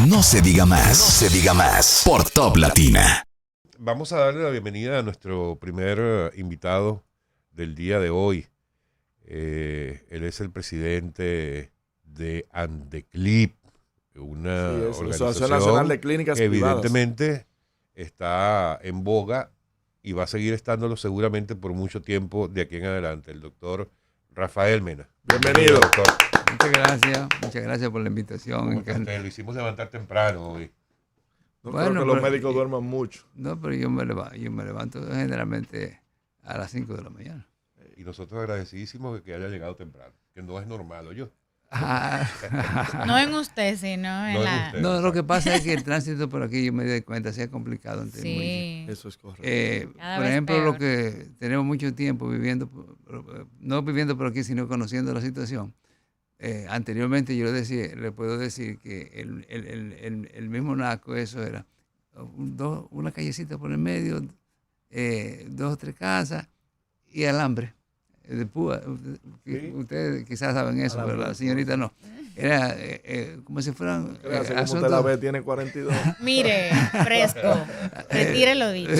No se diga más. No se diga más. Por Top Latina. Vamos a darle la bienvenida a nuestro primer invitado del día de hoy. Él es el presidente de Andeclip, una organización Asociación Nacional de Clínicas que Privadas. evidentemente está en boga y va a seguir estándolo seguramente por mucho tiempo de aquí en adelante. El doctor Rafael Mena. Bienvenido, doctor. Muchas gracias por la invitación. ¿Cómo está usted? Lo hicimos levantar temprano hoy. No creo que los médicos duerman mucho. No, pero yo me levanto generalmente a las 5 de la mañana. Y nosotros agradecidísimos de que haya llegado temprano, que no es normal, ¿oyó? No en usted, sino en la... usted, No, lo que pasa es que el tránsito por aquí, yo me di cuenta, se ha complicado. Sí. Eso es correcto. Cada Por vez ejemplo, peor. lo que tenemos mucho tiempo viviendo, no viviendo por aquí, sino conociendo la situación. Anteriormente yo le puedo decir que el mismo Naco, eso era una callecita por el medio, 2 o 3 casas y alambre de púa. Sí. Ustedes quizás saben eso, Alambre pero de la señorita no. Era como si fueran Gracias, como usted la ve, tiene 42. Mire, fresco. Retire lo dicho.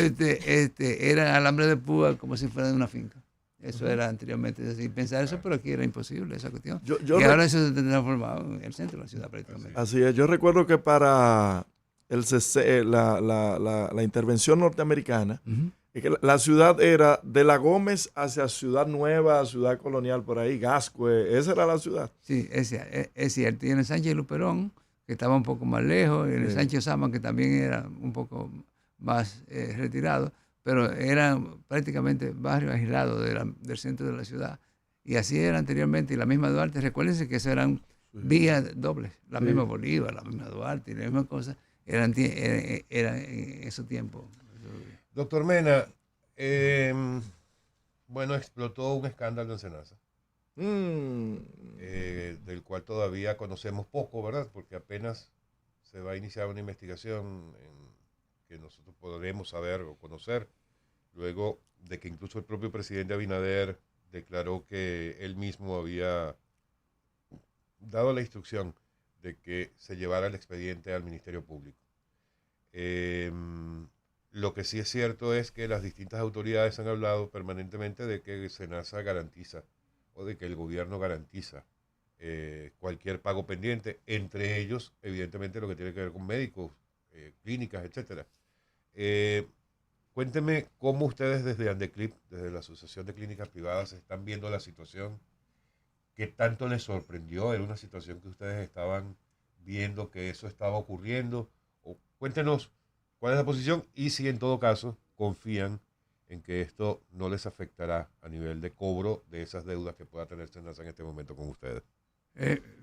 Era alambre de púa como si fuera de una finca. Eso era anteriormente. Es decir, pensar eso, pero aquí era imposible esa cuestión. Y ahora eso se ha transformado en el centro de la ciudad prácticamente. Así es. Yo recuerdo que para la intervención norteamericana, es que la ciudad era de La Gómez hacia Ciudad Nueva, Ciudad Colonial, por ahí, Gascue. Esa era la ciudad. Sí, es cierto. Y en el Sánchez Luperón, que estaba un poco más lejos, y en el Sánchez Sama, que también era un poco más retirado, pero eran prácticamente barrios aislados del centro de la ciudad. Y así era anteriormente. Y la misma Duarte, recuérdense que eso eran vías dobles. La misma Bolívar, la misma Duarte y la misma cosa. Eran en esos tiempos. Doctor Mena, bueno, explotó un escándalo en Senasa, del cual todavía conocemos poco, ¿verdad? Porque apenas se va a iniciar una investigación que nosotros podremos saber o conocer, luego de que incluso el propio presidente Abinader declaró que él mismo había dado la instrucción de que se llevara el expediente al Ministerio Público. Lo que sí es cierto es que las distintas autoridades han hablado permanentemente de que Senasa garantiza o de que el gobierno garantiza cualquier pago pendiente, entre ellos, evidentemente, lo que tiene que ver con médicos, clínicas, etc. Cuénteme cómo ustedes desde Andeclip, desde la Asociación de Clínicas Privadas, están viendo la situación. ¿Qué tanto les sorprendió? ¿Era una situación que ustedes estaban viendo que eso estaba ocurriendo? O cuéntenos cuál es la posición y si en todo caso confían en que esto no les afectará a nivel de cobro de esas deudas que pueda tener Senasa en este momento con ustedes.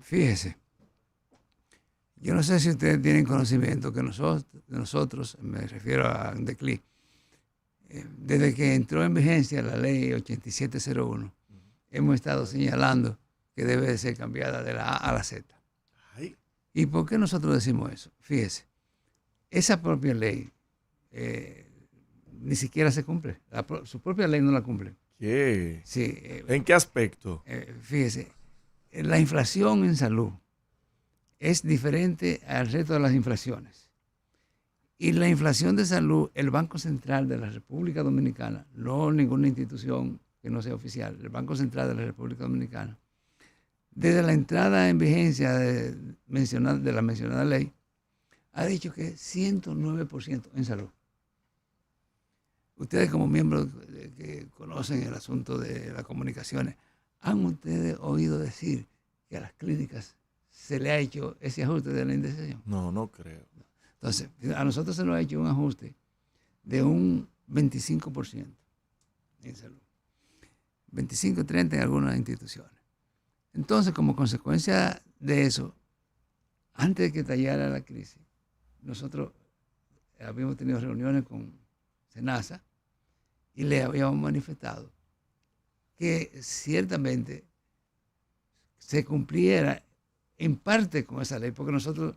Fíjese, yo no sé si ustedes tienen conocimiento que nosotros, me refiero a Andeclip, desde que entró en vigencia la ley 8701, hemos estado señalando que debe de ser cambiada de la A a la Z. Ay. ¿Y por qué nosotros decimos eso? Fíjese, esa propia ley ni siquiera se cumple. Su propia ley no la cumple. ¿Qué? Sí, ¿En qué aspecto? fíjese, la inflación en salud es diferente al resto de las inflaciones. Y la inflación de salud, el Banco Central de la República Dominicana, no ninguna institución que no sea oficial, el Banco Central de la República Dominicana, desde la entrada en vigencia de la mencionada ley, ha dicho que 109% en salud. Ustedes como miembros que conocen el asunto de las comunicaciones, ¿han ustedes oído decir que a las clínicas se le ha hecho ese ajuste de la indexación? No, no creo. Entonces, a nosotros se nos ha hecho un ajuste de un 25% en salud. 25-30% en algunas instituciones. Entonces, como consecuencia de eso, antes de que estallara la crisis, nosotros habíamos tenido reuniones con Senasa y le habíamos manifestado que ciertamente se cumpliera en parte con esa ley, porque nosotros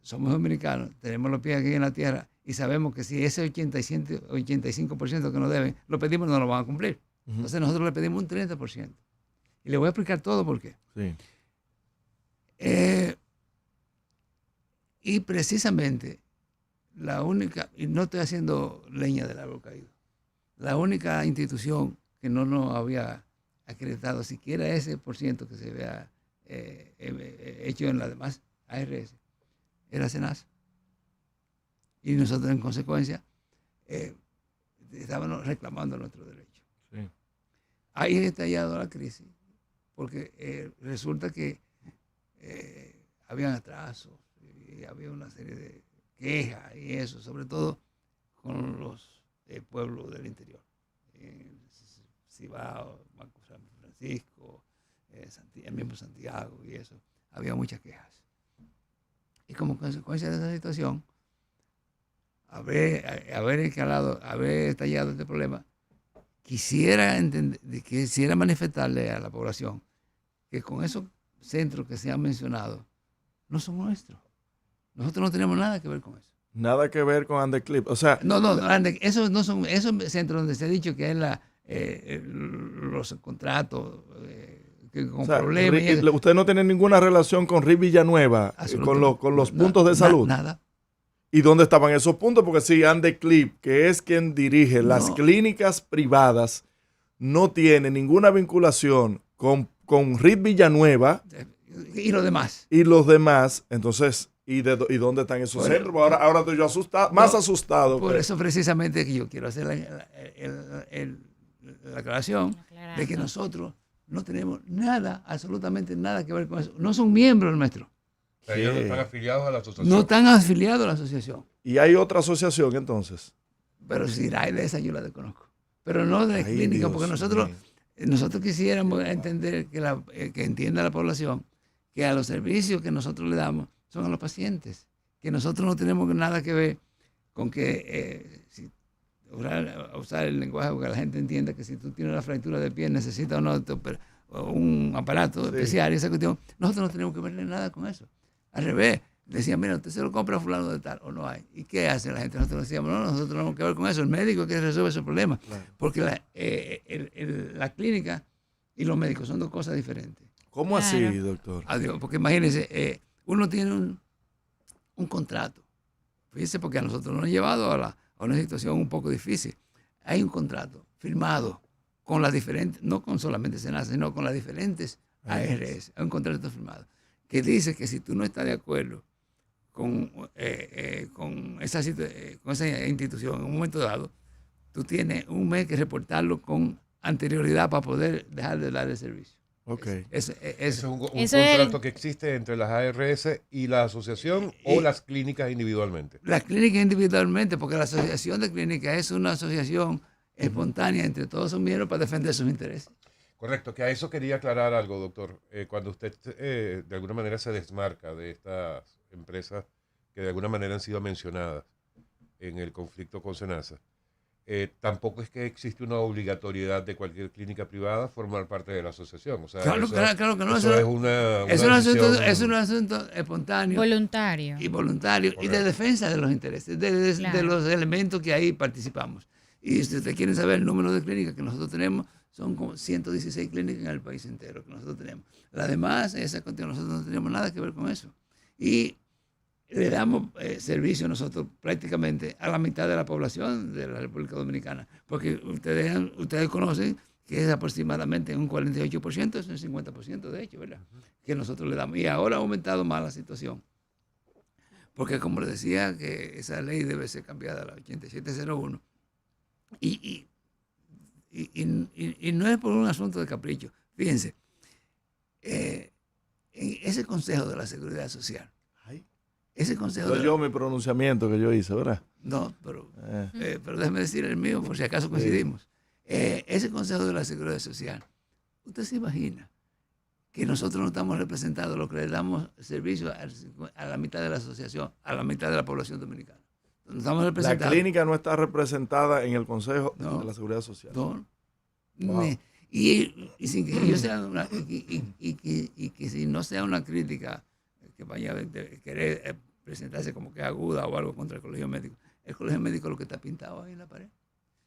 somos dominicanos, tenemos los pies aquí en la tierra y sabemos que si ese 85% que nos deben, lo pedimos, no lo van a cumplir. Entonces nosotros le pedimos un 30%. Y le voy a explicar todo por qué. Sí. Y precisamente la única, y no estoy haciendo leña del árbol caído, la única institución que no nos había acreditado siquiera ese por ciento que se había hecho en las demás ARS era SENASA. Y nosotros en consecuencia estábamos reclamando nuestro derecho. Sí. Ahí ha estallado la crisis, porque resulta que habían atrasos y había una serie de quejas y eso, sobre todo con los pueblos del interior. Cibao, Banco San Francisco, el mismo Santiago y eso. Había muchas quejas. Y como consecuencia de esa situación, haber estallado este problema, quisiera manifestarle a la población que con esos centros que se han mencionado no son nuestros. Nosotros no tenemos nada que ver con eso. Nada que ver con Andeclip. O sea, esos no son esos centros donde se ha dicho que hay los contratos con problemas. Usted no tiene ninguna relación con RIP Villanueva, con los puntos de salud. Nada. ¿Y dónde estaban esos puntos? Porque si Andeclip, que es quien dirige las clínicas privadas, no tiene ninguna vinculación con RIP Villanueva. Y los demás. Y los demás, entonces, ¿y dónde están esos centros? Ahora estoy yo asustado, más asustado. Por eso precisamente que yo quiero hacer la aclaración de que nosotros no tenemos nada, absolutamente nada que ver con eso. No son miembros nuestros. Ellos no están afiliados a la asociación. No están afiliados a la asociación. ¿Y hay otra asociación entonces? Pero si hay de esa yo la desconozco. Pero no de clínica, porque nosotros quisiéramos entender que entienda la población que a los servicios que nosotros le damos son a los pacientes. Que nosotros no tenemos nada que ver con que usar el lenguaje para que la gente entienda que si tú tienes la fractura de pie necesitas un aparato especial y esa cuestión. Nosotros no tenemos que ver nada con eso. Al revés, decían, mira, usted se lo compra a fulano de tal o no hay. ¿Y qué hace la gente? Nosotros decíamos, no, nosotros no tenemos que ver con eso. El médico es que resuelve ese problema. Claro. Porque la clínica y los médicos son dos cosas diferentes. ¿Cómo así, doctor? Adiós, porque imagínense, uno tiene un contrato. Fíjense, porque a nosotros nos han llevado a una situación un poco difícil. Hay un contrato firmado con las diferentes, no con solamente SENASA, sino con las diferentes ARS. Hay un contrato firmado que dice que si tú no estás de acuerdo con esa institución en un momento dado, tú tienes un mes que reportarlo con anterioridad para poder dejar de dar el servicio. Okay. Es un contrato que existe entre las ARS y la asociación o las clínicas individualmente. Las clínicas individualmente, porque la asociación de clínicas es una asociación espontánea entre todos sus miembros para defender sus intereses. Correcto, que a eso quería aclarar algo, doctor. Cuando usted de alguna manera se desmarca de estas empresas que de alguna manera han sido mencionadas en el conflicto con SENASA, tampoco es que existe una obligatoriedad de cualquier clínica privada formar parte de la asociación. O sea, claro que no. Eso es un asunto espontáneo. Voluntario. Y voluntario. Correcto. Y de defensa de los intereses, de los elementos que ahí participamos. Y si ustedes quieren saber el número de clínicas que nosotros tenemos, son como 116 clínicas en el país entero que nosotros tenemos. Las demás, nosotros no tenemos nada que ver con eso. Y le damos servicio nosotros prácticamente a la mitad de la población de la República Dominicana, porque ustedes conocen que es aproximadamente un 48%, es un 50% de hecho, ¿verdad? Que nosotros le damos. Y ahora ha aumentado más la situación, porque como les decía, que esa ley debe ser cambiada, la 8701, y no es por un asunto de capricho. Fíjense, en ese Consejo de la Seguridad Social, ese consejo yo mi pronunciamiento que yo hice, ¿verdad? No, pero déjeme decir el mío por si acaso coincidimos. Ese Consejo de la Seguridad Social, ¿usted se imagina que nosotros no estamos representados, lo que le damos servicio a la mitad de la asociación, a la mitad de la población dominicana? No estamos representados. La clínica no está representada en el Consejo de la Seguridad Social. No. Wow. Y sin que yo sea y que si no sea una crítica que vaya a querer presentarse como que aguda o algo contra el colegio médico. El colegio médico es lo que está pintado ahí en la pared.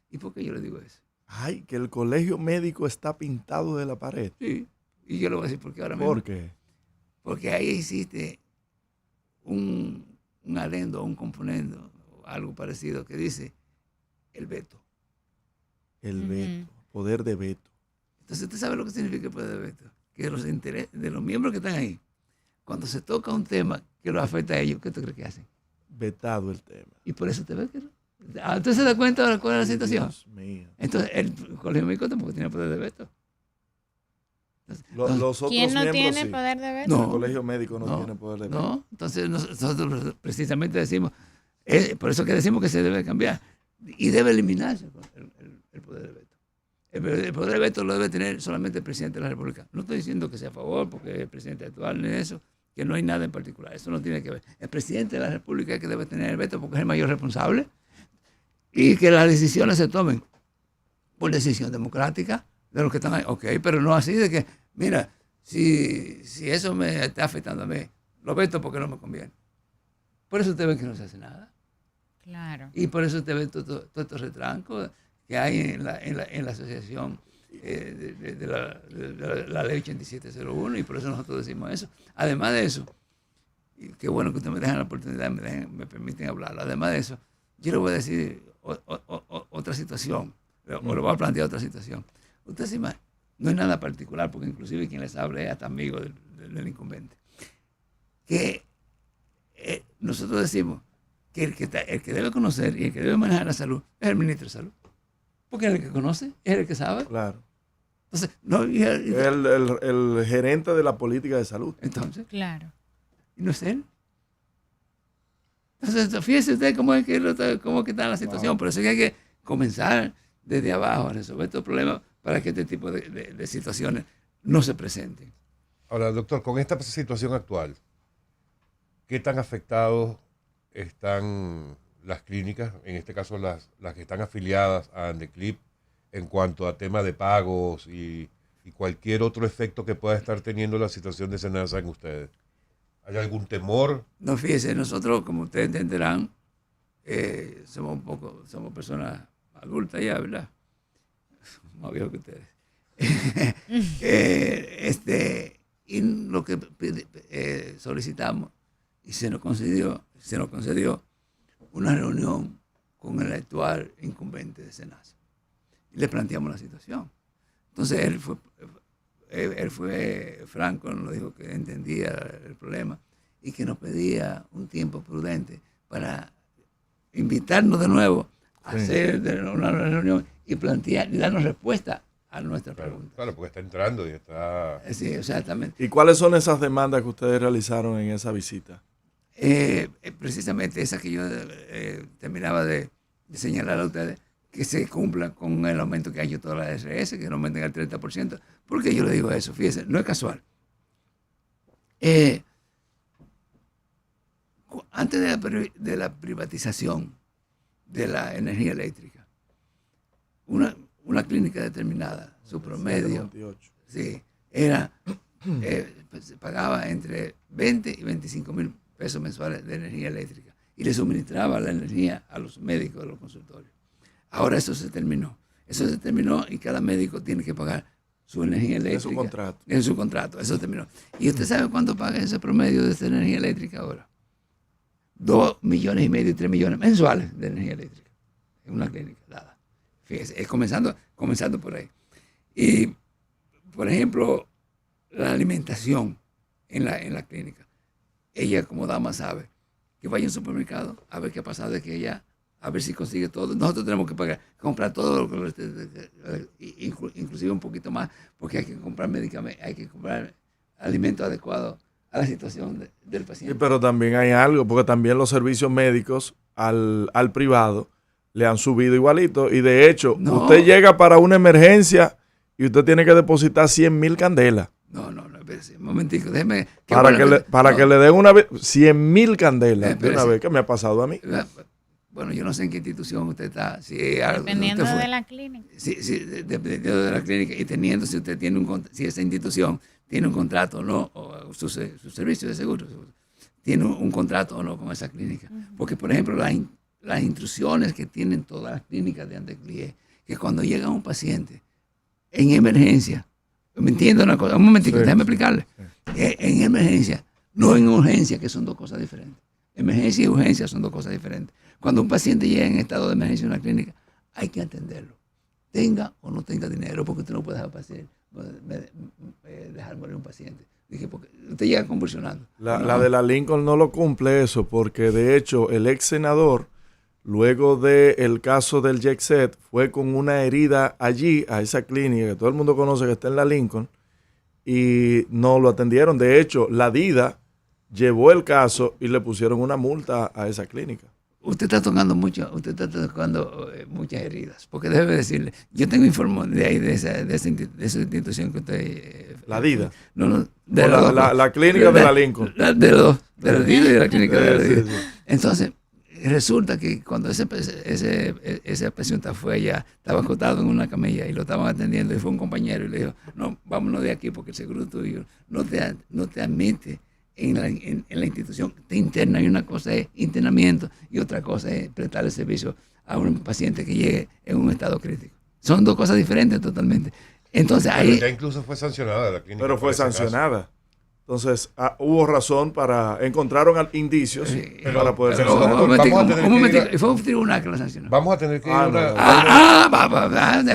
¿Y por qué yo le digo eso? Ay, que el colegio médico está pintado de la pared. Sí, y yo le voy a decir por qué ahora mismo. ¿Por qué? Porque ahí existe un un adendo, un componendo, algo parecido que dice el veto. El veto, poder de veto. Entonces, ¿usted sabe lo que significa el poder de veto? Que los intereses de los miembros que están ahí, cuando se toca un tema que los afecta a ellos, ¿qué tú crees que hacen? Vetado el tema. Y por eso te ves que no. Entonces se da cuenta de cuál es la situación. Dios mío. Entonces, el colegio médico tampoco tiene poder de veto. Los otros ¿Quién no miembros tiene sí. poder de veto? No. El colegio médico no tiene poder de veto. No, entonces nosotros precisamente decimos, por eso que decimos que se debe cambiar y debe eliminarse el poder de veto. El poder de veto lo debe tener solamente el presidente de la República. No estoy diciendo que sea a favor, porque el presidente actual ni eso, que no hay nada en particular. Eso no tiene que ver. El presidente de la República es que debe tener el veto porque es el mayor responsable y que las decisiones se tomen por decisión democrática de los que están ahí. Ok, pero no así de que, mira, si eso me está afectando a mí, lo veto porque no me conviene. Por eso usted ve que no se hace nada. Claro. Y por eso usted ve todos estos retrancos que hay en la asociación de la ley 8701, y por eso nosotros decimos eso. Además de eso, y qué bueno que ustedes me dejan la oportunidad, me permiten hablarlo. Además de eso, yo le voy a decir otra situación, o le voy a plantear otra situación. Usted se imagina, no es nada particular, porque inclusive quien les habla es hasta amigo del incumbente, que nosotros decimos que el que debe conocer y el que debe manejar la salud es el ministro de Salud. Porque es el que conoce, es el que sabe. Claro. Entonces, no, El gerente de la política de salud. entonces, Claro. ¿y no es él? Entonces, fíjese usted cómo es que está la situación. Wow. Por eso es que hay que comenzar desde abajo a resolver estos problemas para que este tipo de situaciones no se presenten. Ahora, doctor, con esta situación actual, ¿qué tan afectados están las clínicas, en este caso las que están afiliadas a Andeclip, en cuanto a tema de pagos y cualquier otro efecto que pueda estar teniendo la situación de Senasa en ustedes? ¿Hay algún temor? No, fíjese, nosotros, como ustedes entenderán, somos personas adultas ya, ¿verdad? Más viejos que ustedes. Y lo que solicitamos, y se nos concedió una reunión con el actual incumbente de Senasa. Y le planteamos la situación. Entonces él fue franco, nos dijo que entendía el problema y que nos pedía un tiempo prudente para invitarnos de nuevo a hacer una reunión y plantear y darnos respuesta a nuestra pregunta. Claro, porque está entrando y está... Sí, exactamente. ¿Y cuáles son esas demandas que ustedes realizaron en esa visita? Precisamente esa que yo terminaba de señalar a ustedes, que se cumpla con el aumento que ha hecho toda la SRS, que no aumenten al 30%. ¿Por qué yo le digo eso? Fíjense, no es casual. Antes de la privatización de la energía eléctrica, una clínica determinada, su promedio, sí, era, se pagaba entre 20 y 25 mil pesos mensuales de energía eléctrica y le suministraba la energía a los médicos de los consultorios. Ahora eso se terminó. Eso se terminó y cada médico tiene que pagar su energía eléctrica. En su contrato. En su contrato, eso terminó. ¿Y usted sabe cuánto paga ese promedio de esa energía eléctrica ahora? 2,5 millones y 3 millones mensuales de energía eléctrica en una clínica dada. Fíjese, es comenzando por ahí. Y, por ejemplo, la alimentación en la clínica. Ella, como dama, sabe que vaya a un supermercado a ver qué ha pasado de que ella, a ver si consigue todo. Nosotros tenemos que comprar todo, inclusive un poquito más, porque hay que comprar medicamentos, hay que comprar alimentos adecuados a la situación del paciente. Sí, pero también hay algo, porque también los servicios médicos al privado le han subido igualito. Y de hecho, usted llega para una emergencia y usted tiene que depositar 100,000 candelas. No, un momentico, déjeme. Para que le den una vez 100,000 candelas de una vez, que me ha pasado a mí. Bueno, yo no sé en qué institución usted está. Dependiendo de la clínica. Sí, dependiendo de la clínica y teniendo, si usted tiene si esa institución tiene un contrato o no, o su servicio de seguro, tiene un contrato o no con esa clínica. Porque, por ejemplo, las instrucciones que tienen todas las clínicas de Andeclip, que cuando llega un paciente en emergencia, ¿me entiende una cosa? Un momentito, déjame explicarle. En emergencia, no en urgencia, que son dos cosas diferentes. Emergencia y urgencia son dos cosas diferentes. Cuando un paciente llega en estado de emergencia en una clínica, hay que atenderlo. Tenga o no tenga dinero, porque usted no puede dejar morir un paciente. Dije, porque usted llega convulsionando. La de la Lincoln no lo cumple eso, porque de hecho el ex senador, luego del caso del Jet Set, fue con una herida allí, a esa clínica que todo el mundo conoce que está en la Lincoln, y no lo atendieron. De hecho, la DIDA llevó el caso y le pusieron una multa a esa clínica. Usted está tocando muchas heridas, porque debe decirle, yo tengo informe de ahí, de esa institución que usted... La DIDA. No, la clínica de la Lincoln. De la DIDA y de la clínica de la DIDA. Sí. Entonces, resulta que cuando ese paciente fue allá, estaba acostado en una camilla y lo estaban atendiendo, y fue un compañero y le dijo, no, vámonos de aquí porque el seguro tuyo no te admite en la institución, te interna, y una cosa es internamiento y otra cosa es prestarle servicio a un paciente que llegue en un estado crítico. Son dos cosas diferentes totalmente. Entonces pero ahí... ya incluso fue sancionada la clínica. Pero fue sancionada. Entonces, hubo razón encontraron indicios para poder sancionar. Fue un tribunal que lo sancionó. Vamos a tener que ir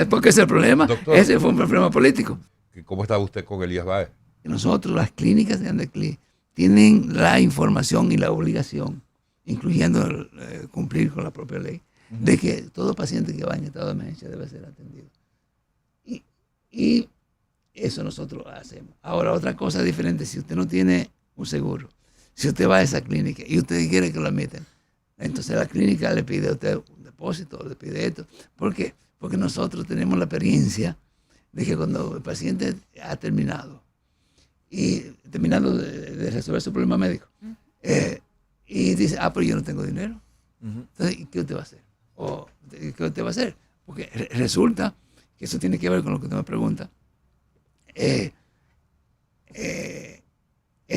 porque ese es el problema. Doctor, ese fue un problema político. ¿Cómo estaba usted con Elías Báez? Nosotros, las clínicas de Andeclí, tienen la información y la obligación, incluyendo cumplir con la propia ley, de que todo paciente que va en estado de emergencia debe ser atendido. Y eso nosotros hacemos. Ahora, otra cosa diferente, si usted no tiene un seguro, si usted va a esa clínica y usted quiere que lo admitan, entonces la clínica le pide a usted un depósito, le pide esto. ¿Por qué? Porque nosotros tenemos la experiencia de que cuando el paciente ha terminado, y terminando de resolver su problema médico, y dice, pero yo no tengo dinero. Entonces, ¿qué usted va a hacer? ¿Qué usted va a hacer? Porque resulta que eso tiene que ver con lo que usted me pregunta. Es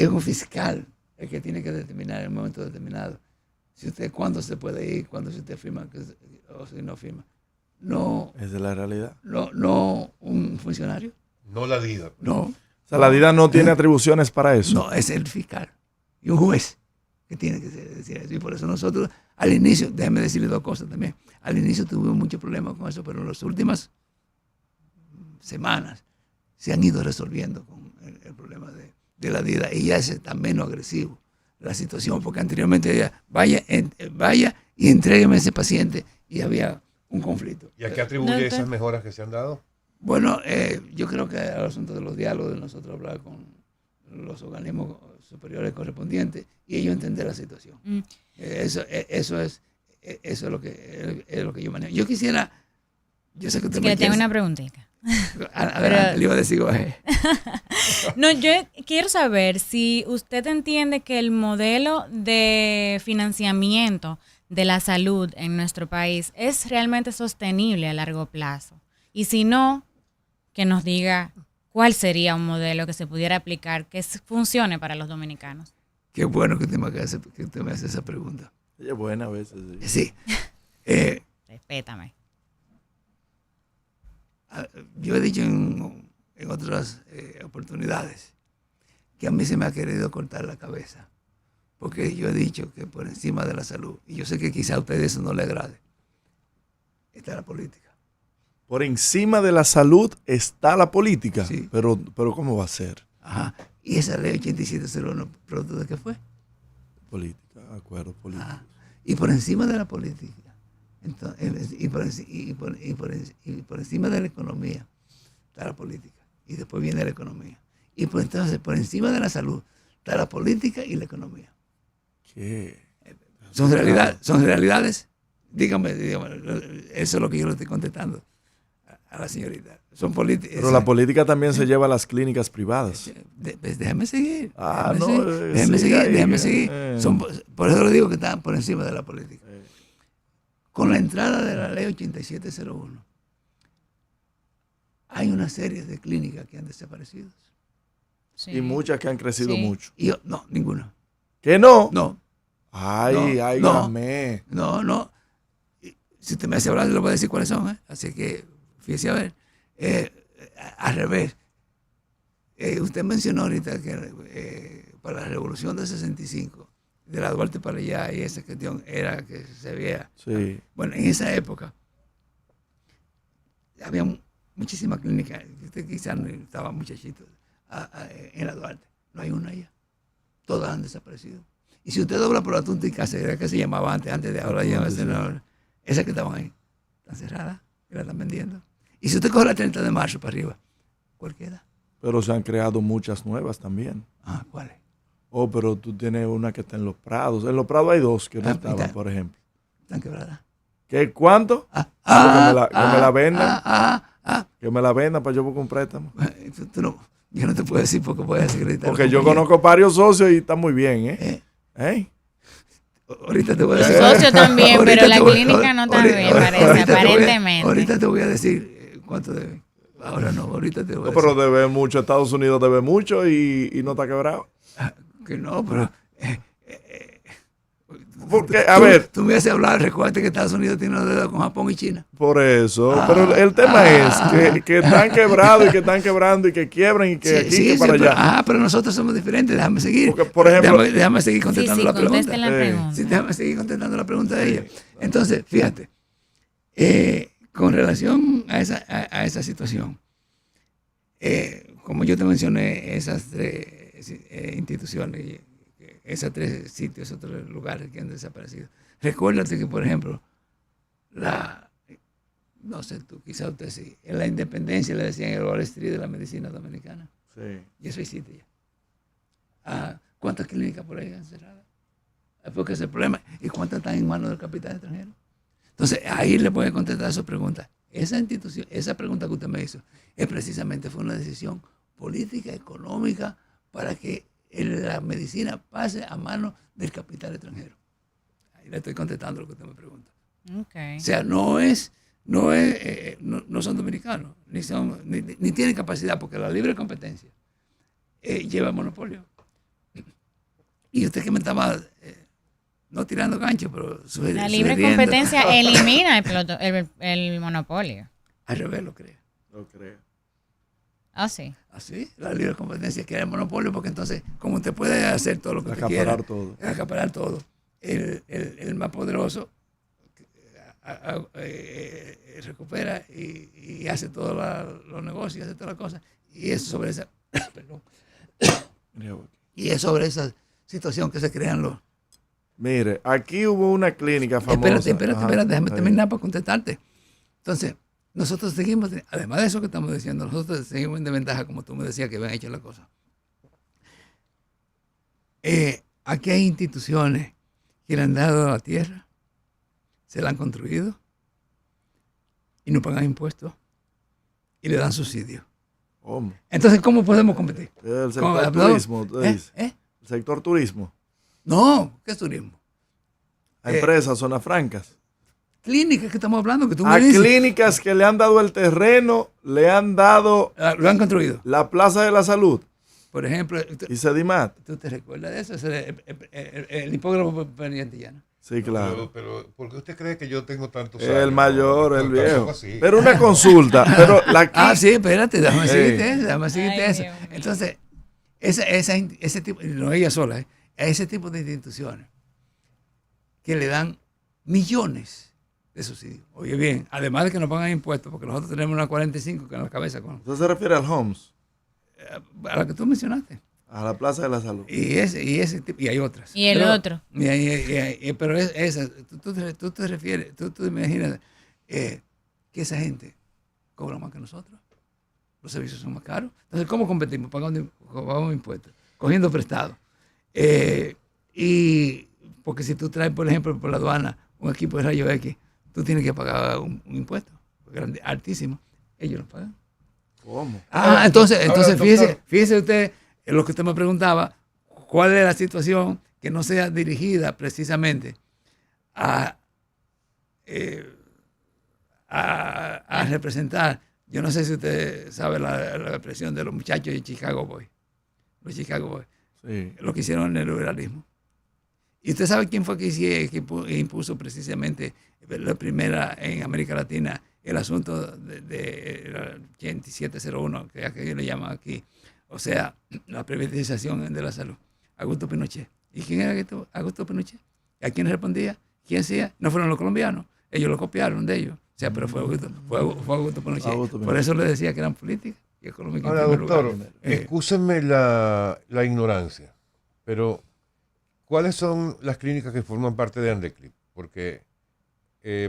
un fiscal el que tiene que determinar en un momento determinado cuándo se puede ir, cuándo si usted firma o si no firma. No. Esa es la realidad. No un funcionario. No la DIDA. No. O sea, la DIDA no tiene atribuciones para eso. No, es el fiscal y un juez que tiene que decir eso. Y por eso nosotros, al inicio, déjeme decirle dos cosas también. Al inicio tuvimos muchos problemas con eso, pero en las últimas semanas se han ido resolviendo con el problema de la DIDA, y ya está menos agresivo la situación, porque anteriormente decía, vaya y entrégueme a ese paciente, y había un conflicto. ¿Y a qué atribuye esas mejoras que se han dado? Bueno, yo creo que al asunto de los diálogos, de nosotros hablar con los organismos superiores correspondientes y ellos entender la situación. Eso es lo que yo manejo. Yo quisiera, yo sé que usted le tengo una preguntita. Adelante, le iba a decir. No, yo quiero saber si usted entiende que el modelo de financiamiento de la salud en nuestro país es realmente sostenible a largo plazo. Y si no, que nos diga cuál sería un modelo que se pudiera aplicar que funcione para los dominicanos. Qué bueno que usted me hace esa pregunta. Ella es buena a veces. Sí. Respétame. Yo he dicho en otras oportunidades que a mí se me ha querido cortar la cabeza, porque yo he dicho que por encima de la salud, y yo sé que quizá a ustedes eso no le agrade, está la política. Por encima de la salud está la política. Sí. Pero ¿cómo va a ser? Ajá. ¿Y esa ley 8701, producto de qué fue? Política, acuerdo político. Ajá. Y por encima de la política, entonces, y por encima de la economía está la política. Y después viene la economía. Y entonces, por encima de la salud está la política y la economía. ¿Qué? ¿Son realidades? Dígame, eso es lo que yo le estoy contestando a la señorita. Son políticas. Pero la política también se lleva a las clínicas privadas. Déjame seguir. Déjame seguir. Por eso le digo que están por encima de la política. Con la entrada de la ley 8701, hay una serie de clínicas que han desaparecido. Sí. Y muchas que han crecido mucho. No, ninguna. ¿Qué no? No. Gamé. No. Si usted me hace hablar, le voy a decir cuáles son. Así que, fíjese a ver. Al revés. Usted mencionó ahorita que para la revolución del 65 de la Duarte para allá, y esa cuestión era que se veía. Sí. Bueno, en esa época había muchísimas clínicas. Usted quizás no estaba muchachito en la Duarte. No hay una allá. Todas han desaparecido. Y si usted dobla por la Tunta y Cáceres, que se llamaba antes de ahora, esas que estaban ahí, están cerradas, que la están vendiendo. Y si usted coge la 30 de marzo para arriba, ¿cuál queda? Pero se han creado muchas nuevas también. Ah, ¿cuáles? Oh, pero tú tienes una que está en Los Prados. En Los Prados hay dos que no estaban, por ejemplo. Están quebradas. ¿Qué? ¿Cuánto? Que me la vendan. Que me la vendan para yo buscar un préstamo. Yo no te puedo decir porque voy a secretar. Porque yo conozco varios socios y está muy bien, ¿eh? ¿Eh? Ahorita te voy a decir. Socio también, pero la clínica no está bien, parece, aparentemente. Ahorita te voy a decir cuánto debe. Ahora no, ahorita te voy a decir. Pero debe mucho, Estados Unidos debe mucho y no está quebrado. Que no, pero... Porque, a ver... Tú me haces hablar, recuerda que Estados Unidos tiene una deuda con Japón y China. Por eso, pero el tema es que están quebrados y que están quebrando y que quiebran y que aquí y para allá. Pero nosotros somos diferentes, déjame seguir. Porque, por ejemplo... Déjame seguir contestando la pregunta. Sí, déjame seguir contestando la pregunta de ella. Entonces, fíjate, con relación a esa situación, como yo te mencioné, esas tres instituciones, esos tres sitios, esos tres lugares que han desaparecido. Recuérdate que, por ejemplo, no sé tú, quizá usted sí, en la independencia le decían el Wall Street de la medicina dominicana. Sí. Y eso existe ya. ¿Cuántas clínicas por ahí han cerrado? Porque ese es el problema. ¿Y cuántas están en manos del capital extranjero? Entonces, ahí le puede contestar su pregunta. Esa institución, esa pregunta que usted me hizo, fue una decisión política, económica, para que la medicina pase a manos del capital extranjero. Ahí le estoy contestando lo que usted me pregunta. Okay. O sea, no son dominicanos, ni tienen capacidad, porque la libre competencia lleva monopolio. Y usted que me estaba no tirando gancho, pero la libre competencia elimina el monopolio. Al revés lo creo. Lo creo. Ah, sí. Así, la libre competencia quiere el monopolio, porque entonces, como usted puede hacer todo lo que usted quiera, acaparar todo, el más poderoso recupera y hace todos los negocios, hace todas las cosas, y es sobre esa perdón, y es sobre esa situación que se crean los... Mire, aquí hubo una clínica famosa. Espérate, déjame terminar para contestarte. Entonces, nosotros seguimos, además de eso que estamos diciendo, nosotros seguimos en desventaja, como tú me decías que habían hecho la cosa. Aquí hay instituciones que le han dado a la tierra, se la han construido y no pagan impuestos y le dan subsidios. Entonces, ¿cómo podemos competir? El sector turismo, ¿El sector turismo? No, ¿qué es turismo? A empresas, zonas francas. Clínicas que estamos hablando, que tú A me dices. Clínicas que le han dado el terreno, le han dado... Lo han construido. La Plaza de la Salud. Por ejemplo... Y Sedimat. ¿Tú te recuerdas de eso? Es el hipógrafo Antillana. Sí, claro. Pero ¿por qué usted cree que yo tengo tantos años? El mayor, el viejo. Así. Pero una consulta. Pero sí, espérate, déjame seguirte eso. Entonces, ese tipo, no ella sola, ese tipo de instituciones que le dan millones de subsidios. Oye bien, además de que nos pagan impuestos, porque nosotros tenemos una 45 en la cabeza. ¿Usted se refiere al Homs? A la que tú mencionaste. A la Plaza de la Salud. Y ese tipo, y hay otras. Y el otro. Pero esa, tú te refieres, tú imaginas que esa gente cobra más que nosotros. Los servicios son más caros. Entonces, ¿cómo competimos? Pagamos impuestos, cogiendo prestado. Y porque si tú traes, por ejemplo, por la aduana un equipo de rayos X, tú tienes que pagar un impuesto altísimo. Ellos lo pagan. ¿Cómo? Entonces fíjese usted en lo que usted me preguntaba, ¿cuál es la situación que no sea dirigida precisamente a representar? Yo no sé si usted sabe la expresión de los muchachos de Chicago Boys. Los Chicago Boys. Sí. Lo que hicieron en el liberalismo. ¿Y usted sabe quién fue que impuso precisamente la primera en América Latina el asunto de la 8701, que le llaman aquí? O sea, la privatización de la salud. Augusto Pinochet. ¿Y quién era Augusto Pinochet? ¿A quién respondía? ¿Quién hacía? No fueron los colombianos. Ellos lo copiaron de ellos. O sea, pero fue Augusto Pinochet. Por eso le decía que eran políticas y económicas. Ahora, doctor, excúsenme la ignorancia, pero ¿cuáles son las clínicas que forman parte de Andeclip? Porque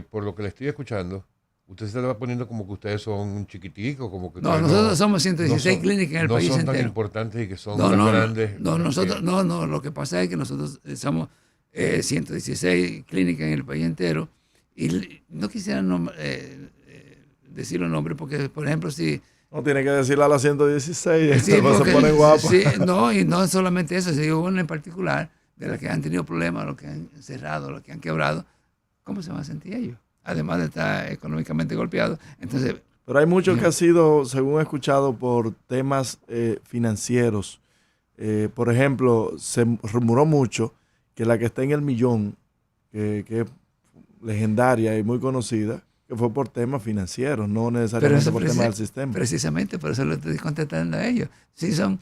por lo que le estoy escuchando, usted se está poniendo como que ustedes son chiquiticos, como que no, nosotros somos 116 clínicas en el país entero. No son tan importantes y que son tan grandes. No, lo que pasa es que nosotros somos 116 clínicas en el país entero y no quisiera decir los nombres porque, por ejemplo, si... No tiene que decirle a la 116, sí, porque, se pone guapa. Sí, no, y no solamente eso, si digo una en particular, de las que han tenido problemas, los que han cerrado, los que han quebrado, ¿cómo se van a sentir ellos? Además de estar económicamente golpeados. Entonces, pero hay muchos que han sido, según he escuchado, por temas financieros. Por ejemplo, se rumoró mucho que la que está en el millón, que es legendaria y muy conocida, que fue por temas financieros, no necesariamente por temas del sistema. Precisamente, por eso le estoy contestando a ellos. Sí, son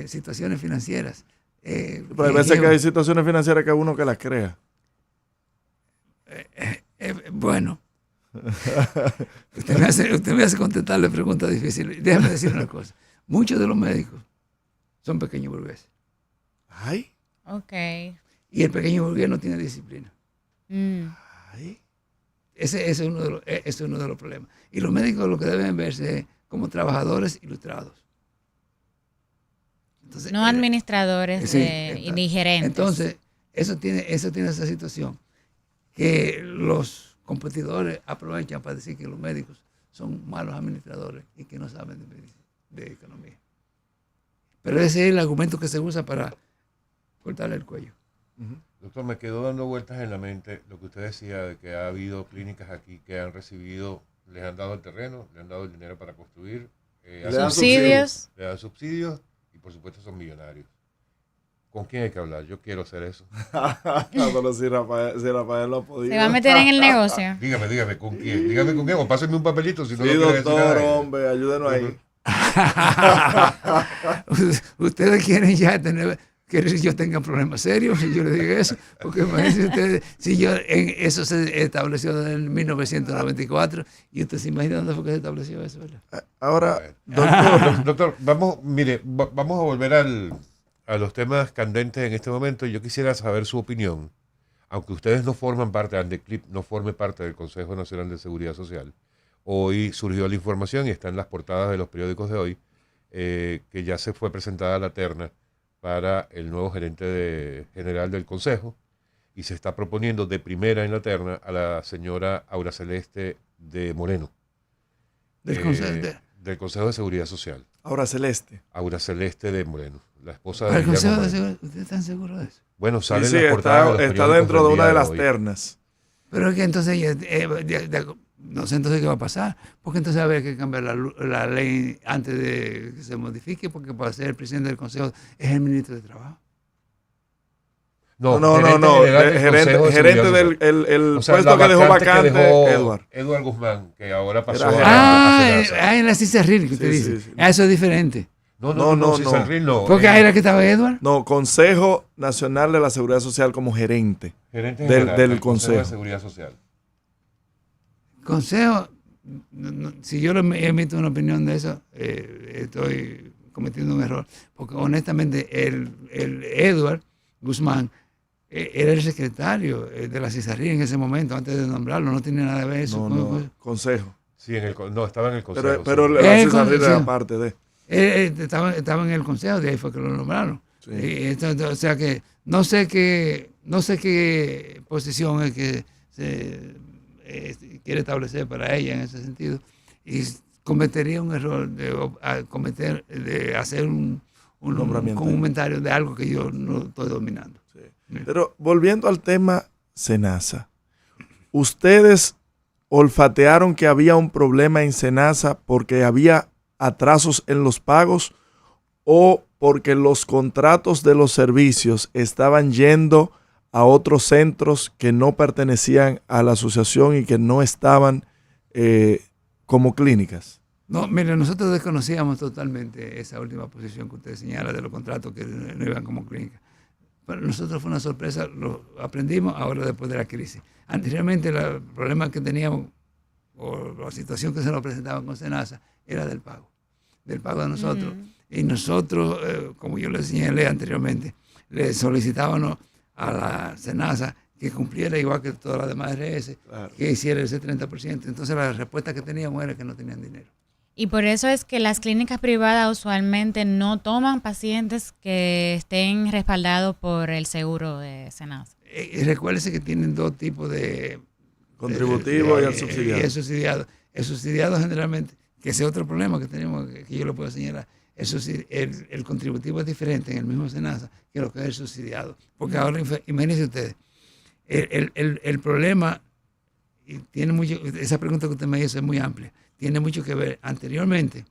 situaciones financieras. Pero hay veces que hay situaciones financieras que uno que las crea. Bueno, usted me hace contestarle preguntas difíciles. Déjame decir una cosa. Muchos de los médicos son pequeños burgueses. Ay. Ok. Y el pequeño burgués no tiene disciplina. Ay. Ese es uno de los problemas. Y los médicos lo que deben verse es como trabajadores ilustrados. Entonces, no administradores ni gerentes. Entonces, eso tiene esa situación que los competidores aprovechan para decir que los médicos son malos administradores y que no saben de economía. Pero ese es el argumento que se usa para cortarle el cuello. Doctor, me quedó dando vueltas en la mente lo que usted decía de que ha habido clínicas aquí que han recibido, les han dado el terreno, le han dado el dinero para construir, le dan subsidios y por supuesto son millonarios. ¿Con quién hay que hablar? Yo quiero hacer eso. Pero si Rafael no ha podido. ¿Se va a meter en el negocio? Dígame con quién. Dígame con quién o pásenme un papelito si no sí, lo quiere decir doctor, nada. hombre, ayúdenos ahí. Ustedes quieren ya tener... ¿Quiere decir que yo tenga problemas serios si yo le digo eso? Porque imagínense ustedes, si eso se estableció en 1994 y usted se imagina dónde fue que se estableció eso, ¿verdad? Ahora, doctor, vamos a volver a los temas candentes en este momento. Yo quisiera saber su opinión, aunque ustedes no forman parte de Andeclip, no forme parte del Consejo Nacional de Seguridad Social. Hoy surgió la información y está en las portadas de los periódicos de hoy, que ya se fue presentada la terna para el nuevo gerente general del Consejo y se está proponiendo de primera en la terna a la señora Aura Celeste de Moreno. Del Consejo de Seguridad Social. Aura Celeste de Moreno, la esposa de Guillermo Moreno. ¿Ustedes están seguros de eso? Bueno, sale sí, en las portadas está dentro de una de las ternas. Pero es que entonces no sé entonces qué va a pasar, porque entonces va a haber que cambiar la ley antes de que se modifique, porque para ser el presidente del Consejo es el ministro de Trabajo. No, gerente del puesto que dejó vacante Edward Guzmán, que ahora pasó en la CISARRIL que usted dice. Sí. Eso es diferente. No, CISARRIL no. ¿Porque ahí era que estaba Edward? No, Consejo Nacional de la Seguridad Social como gerente del Consejo de Seguridad Social. Consejo, si yo emito una opinión de eso, estoy cometiendo un error, porque honestamente el Edward Guzmán era el secretario de la CISARRIL en ese momento, antes de nombrarlo, no tiene nada que ver eso. Consejo. Sí, estaba en el Consejo. Pero la CISARRIL era parte de... Estaba en el Consejo, de ahí fue que lo nombraron. Sí. O sea que no sé qué posición es que se quiere establecer para ella en ese sentido, y cometería un error de hacer un comentario de algo que yo no estoy dominando. Sí. Pero volviendo al tema SENASA, ¿ustedes olfatearon que había un problema en SENASA porque había atrasos en los pagos o porque los contratos de los servicios estaban yendo a otros centros que no pertenecían a la asociación y que no estaban como clínicas? No, mire, nosotros desconocíamos totalmente esa última posición que usted señala de los contratos que no iban como clínica. Para nosotros fue una sorpresa, lo aprendimos ahora después de la crisis. Anteriormente el problema que teníamos, o la situación que se nos presentaba con SENASA, era del pago de nosotros. Y nosotros, como yo le señalé anteriormente, le solicitábamos a la SENASA que cumpliera igual que todas las demás RS, claro, que hiciera ese 30%. Entonces la respuesta que teníamos era que no tenían dinero. Y por eso es que las clínicas privadas usualmente no toman pacientes que estén respaldados por el seguro de SENASA. Recuérdese que tienen dos tipos de... Contributivo y el subsidiado. Y el subsidiado. El subsidiado generalmente, que ese es otro problema que tenemos, que yo lo puedo señalar. El contributivo es diferente en el mismo SENASA que lo que es el subsidiado. Porque ahora, imagínense ustedes, el problema, y tiene mucho, esa pregunta que usted me hizo es muy amplia, tiene mucho que ver anteriormente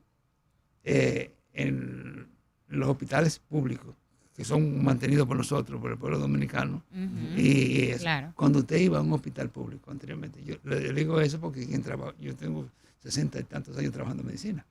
en los hospitales públicos, que son mantenidos por nosotros, por el pueblo dominicano. Y eso, claro, cuando usted iba a un hospital público anteriormente, yo le digo eso porque yo tengo 60 y tantos años trabajando en medicina.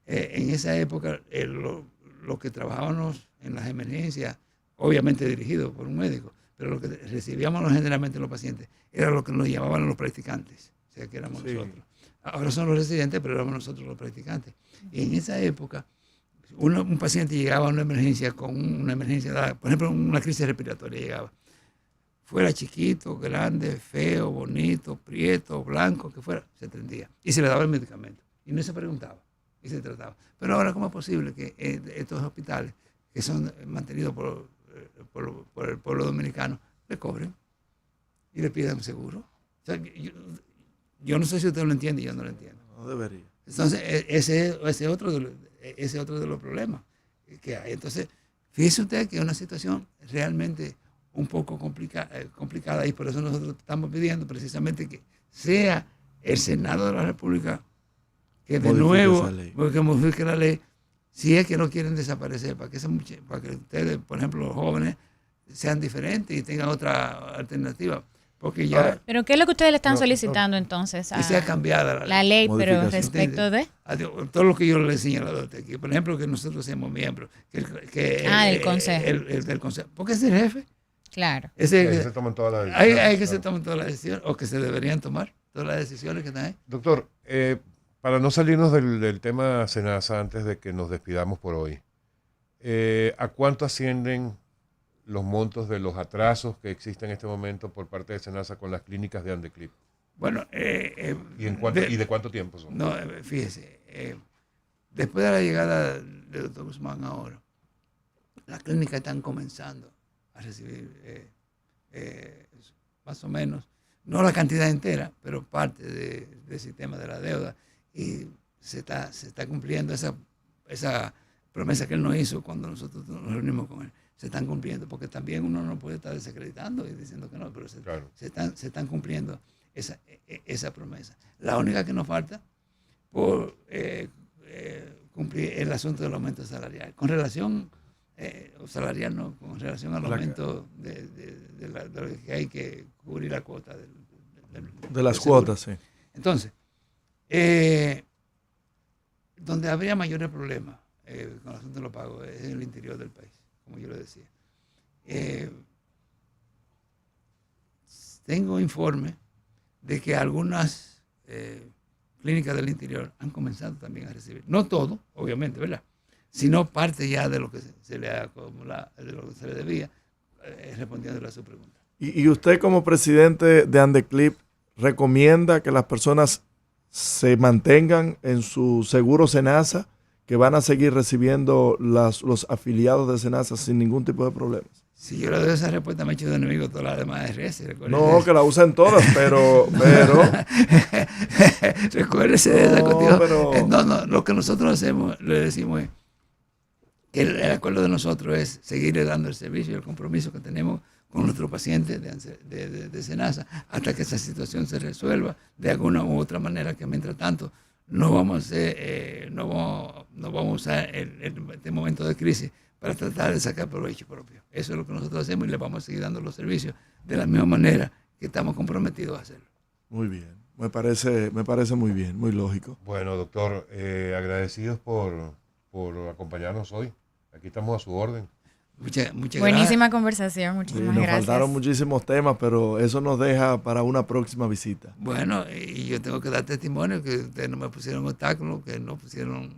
En esa época, lo que trabajábamos en las emergencias, obviamente dirigidos por un médico, pero lo que recibíamos generalmente los pacientes era lo que nos llamaban los practicantes, o sea, que éramos nosotros. Ahora son los residentes, pero éramos nosotros los practicantes. Y en esa época, un paciente llegaba a una emergencia con una emergencia, por ejemplo, una crisis respiratoria llegaba. Fuera chiquito, grande, feo, bonito, prieto, blanco, que fuera, se atendía. Y se le daba el medicamento. Y no se preguntaba, y se trataba. Pero ahora, ¿cómo es posible que estos hospitales, que son mantenidos por el pueblo dominicano, le cobren y le pidan seguro? O sea, yo no sé si usted lo entiende, yo no lo entiendo. No debería. Entonces, ese es otro de los problemas que hay. Entonces, fíjese usted que es una situación realmente un poco complicada y por eso nosotros estamos pidiendo precisamente que sea el Senado de la República que de nuevo modifique la ley, si es que no quieren desaparecer, para que ustedes, por ejemplo, los jóvenes, sean diferentes y tengan otra alternativa. Porque ya, ¿pero qué es lo que ustedes le están solicitando entonces? Que sea cambiada la ley, pero respecto de... Todo lo que yo le he señalado a usted aquí. Por ejemplo, que nosotros seamos miembros. Del consejo. Del consejo. Porque es el jefe. Claro. Ahí se toman todas las decisiones. Hay que se tomen todas las decisiones, o que se deberían tomar todas las decisiones que están ahí. Doctor, para no salirnos del tema SENASA antes de que nos despidamos por hoy, ¿a cuánto ascienden los montos de los atrasos que existen en este momento por parte de SENASA con las clínicas de Andeclip? Bueno, ¿Y de cuánto tiempo son? No, fíjese, después de la llegada del doctor Guzmán ahora, las clínicas están comenzando a recibir más o menos, no la cantidad entera, pero parte del sistema de la deuda, y se está cumpliendo esa promesa que él nos hizo cuando nosotros nos reunimos con él. Se están cumpliendo, porque también uno no puede estar desacreditando y diciendo que no, pero se están cumpliendo esa promesa. La única que nos falta por cumplir el asunto del aumento salarial. Con relación, salarial no, con relación al aumento de lo que hay que cubrir la cuota de las cuotas, sí. Entonces, donde habría mayores problemas con el asunto de los pagos es en el interior del país, como yo le decía. Tengo informe de que algunas clínicas del interior han comenzado también a recibir, no todo, obviamente, ¿verdad? Sino parte ya de lo que se le debía, respondiendo a su pregunta. ¿Y usted como presidente de Andeclip recomienda que las personas se mantengan en su seguro SENASA, que van a seguir recibiendo los afiliados de SENASA sin ningún tipo de problemas? Si yo le doy esa respuesta, me he hecho de enemigo todas las demás RS. No, que la usen todas, pero recuérdese de esa cuestión. No, lo que nosotros hacemos, le decimos es que el acuerdo de nosotros es seguirle dando el servicio y el compromiso que tenemos con nuestros pacientes de SENASA hasta que esa situación se resuelva de alguna u otra manera, que mientras tanto no vamos a usar este momento de crisis para tratar de sacar provecho propio. Eso es lo que nosotros hacemos y le vamos a seguir dando los servicios de la misma manera que estamos comprometidos a hacerlo. Muy bien. Me parece muy bien, muy lógico. Bueno, doctor, agradecidos por acompañarnos hoy. Aquí estamos a su orden. Muchas Buenísima conversación, Sí, muchísimas nos gracias. faltaron muchísimos temas, pero eso nos deja para una próxima visita. Bueno, y yo tengo que dar testimonio que ustedes no me pusieron obstáculos, que no pusieron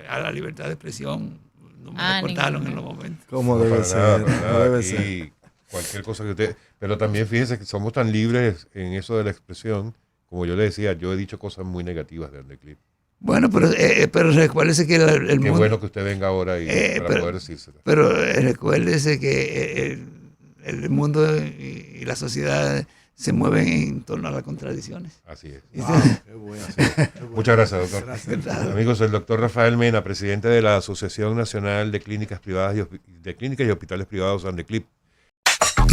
a la libertad de expresión, no me recortaron en los momentos. Como No, debe para ser, nada, para como nada. debe Aquí ser. cualquier cosa que usted... Pero también fíjese que somos tan libres en eso de la expresión. Como yo le decía, yo he dicho cosas muy negativas de Andeclip. Bueno, pero recuérdese que el Qué mundo... bueno que usted venga ahora y para poder decírselo. Pero recuérdese que el mundo y la sociedad se mueven en torno a las contradicciones. Así es. Qué bueno. Muchas gracias, doctor. Amigos, el doctor Rafael Mena, presidente de la Asociación Nacional de Clínicas Privadas de Clínicas y Hospitales Privados Andeclip.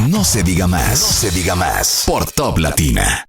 No se diga más. No se diga más. Por Top Latina.